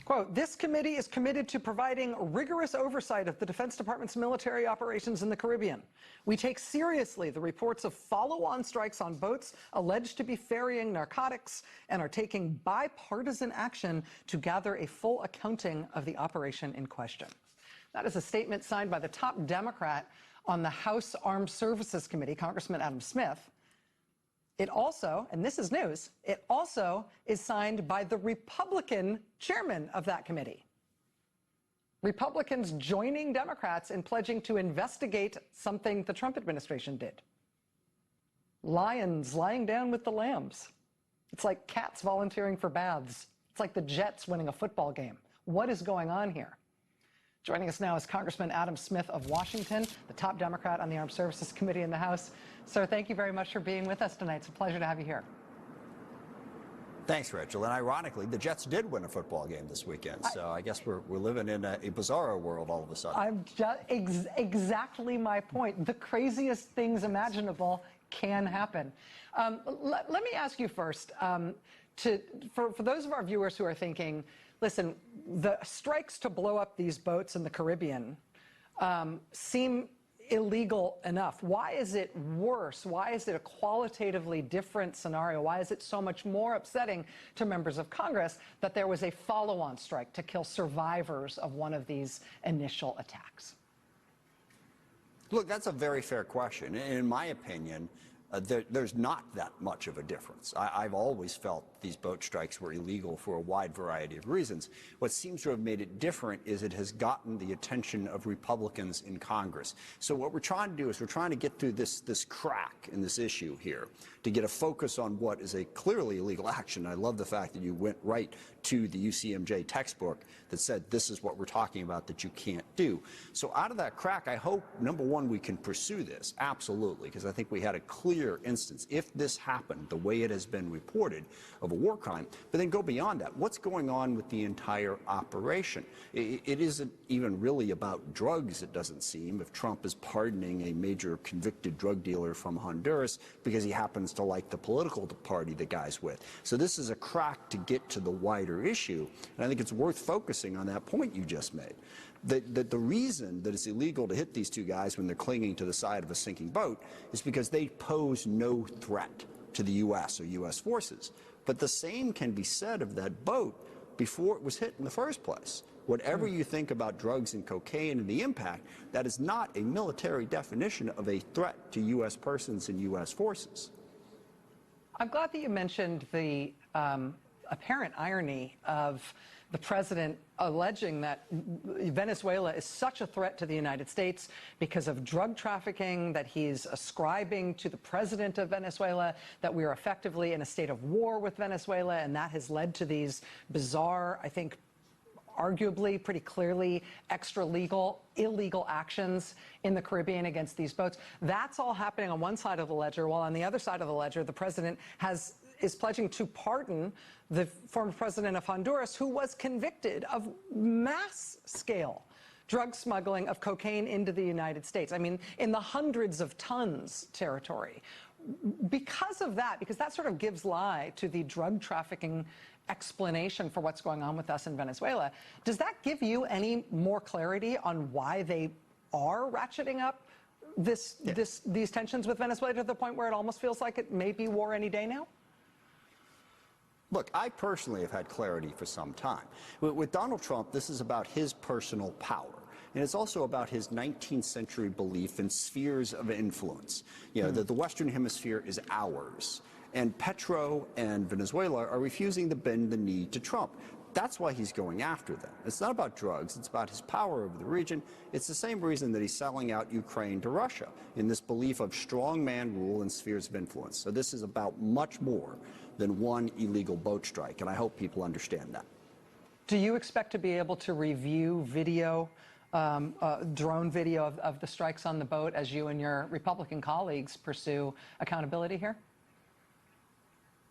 Quote, "This committee is committed to providing rigorous oversight of the Defense Department's military operations in the Caribbean. We take seriously the reports of follow-on strikes on boats alleged to be ferrying narcotics and are taking bipartisan action to gather a full accounting of the operation in question." That is a statement signed by the top Democrat on the House Armed Services Committee, Congressman Adam Smith. It also, and this is news, it also is signed by the Republican chairman of that committee. Republicans joining Democrats in pledging to investigate something the Trump administration did. Lions lying down with the lambs. It's like cats volunteering for baths. It's like the Jets winning a football game. What is going on here? Joining us now is Congressman Adam Smith of Washington, the top Democrat on the Armed Services Committee in the House. Sir, thank you very much for being with us tonight. It's a pleasure to have you here. Thanks, Rachel. And ironically, the Jets did win a football game this weekend. So I guess we're living in a bizarre world all of a sudden. I'm just exactly my point. The craziest things imaginable can happen. Let me ask you first, for those of our viewers who are thinking, listen, the strikes to blow up these boats in the Caribbean seem illegal enough. Why is it worse? Why is it a qualitatively different scenario? Why is it so much more upsetting to members of Congress that there was a follow-on strike to kill survivors of one of these initial attacks? Look, that's a very fair question. In my opinion, there's not that much of a difference. I've always felt these boat strikes were illegal for a wide variety of reasons. What seems to have made it different is it has gotten the attention of Republicans in Congress. So what we're trying to do is we're trying to get through this crack in this issue here to get a focus on what is a clearly illegal action. I love the fact that you went right to the UCMJ textbook that said this is what we're talking about that you can't do. So out of that crack, I hope, number one, we can pursue this, absolutely, because I think we had a clear instance, if this happened the way it has been reported, of a war crime, but then go beyond that. What's going on with the entire operation? It isn't even really about drugs, it doesn't seem, if Trump is pardoning a major convicted drug dealer from Honduras because he happens to like the political party the guy's with. So this is a crack to get to the wider issue, and I think it's worth focusing on that point you just made. The reason that it's illegal to hit these two guys when they're clinging to the side of a sinking boat is because they pose no threat to the U.S. or U.S. forces. But the same can be said of that boat before it was hit in the first place. Whatever you think about drugs and cocaine and the impact, that is not a military definition of a threat to U.S. persons and U.S. forces. I'm glad that you mentioned the apparent irony of the president alleging that Venezuela is such a threat to the United States because of drug trafficking, that he's ascribing to the president of Venezuela that we are effectively in a state of war with Venezuela, and that has led to these bizarre, I think, arguably, pretty clearly extra-legal, illegal actions in the Caribbean against these boats. That's all happening on one side of the ledger, while on the other side of the ledger, the president is pledging to pardon the former president of Honduras, who was convicted of mass-scale drug smuggling of cocaine into the United States. I mean, in the hundreds of tons territory. Because of that, because that sort of gives lie to the drug trafficking explanation for what's going on with us in Venezuela, does that give you any more clarity on why they are ratcheting up these tensions with Venezuela to the point where it almost feels like it may be war any day now? Look, I personally have had clarity for some time. With Donald Trump, this is about his personal power. And it's also about his 19th century belief in spheres of influence. You know, that the Western Hemisphere is ours. And Petro and Venezuela are refusing to bend the knee to Trump. That's why he's going after them. It's not about drugs. It's about his power over the region. It's the same reason that he's selling out Ukraine to Russia, in this belief of strongman rule and spheres of influence. So this is about much more than one illegal boat strike, and I hope people understand that. Do you expect to be able to review video, drone video of the strikes on the boat as you and your Republican colleagues pursue accountability here?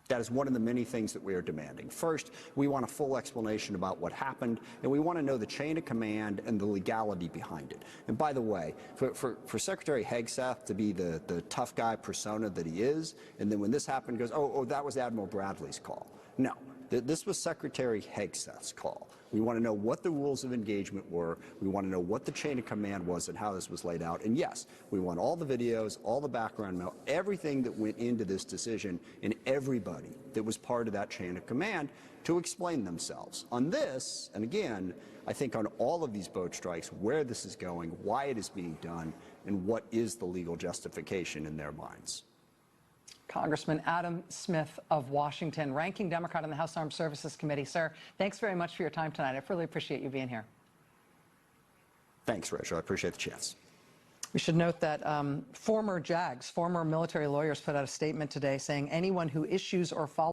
That is one of the many things that we are demanding. First, we want a full explanation about what happened, and we want to know the chain of command and the legality behind it. And by the way, for Secretary Hegseth to be the tough guy persona that he is, and then when this happened goes, oh, that was Admiral Bradley's call. No. This was Secretary Hegseth's call. We want to know what the rules of engagement were. We want to know what the chain of command was and how this was laid out. And yes, we want all the videos, all the background mail, everything that went into this decision, and everybody that was part of that chain of command to explain themselves. On this, and again, I think on all of these boat strikes, where this is going, why it is being done, and what is the legal justification in their minds. Congressman Adam Smith of Washington, ranking Democrat on the House Armed Services Committee. Sir, thanks very much for your time tonight. I really appreciate you being here. Thanks, Rachel. I appreciate the chance. We should note that former JAGs, former military lawyers, put out a statement today saying anyone who issues or follows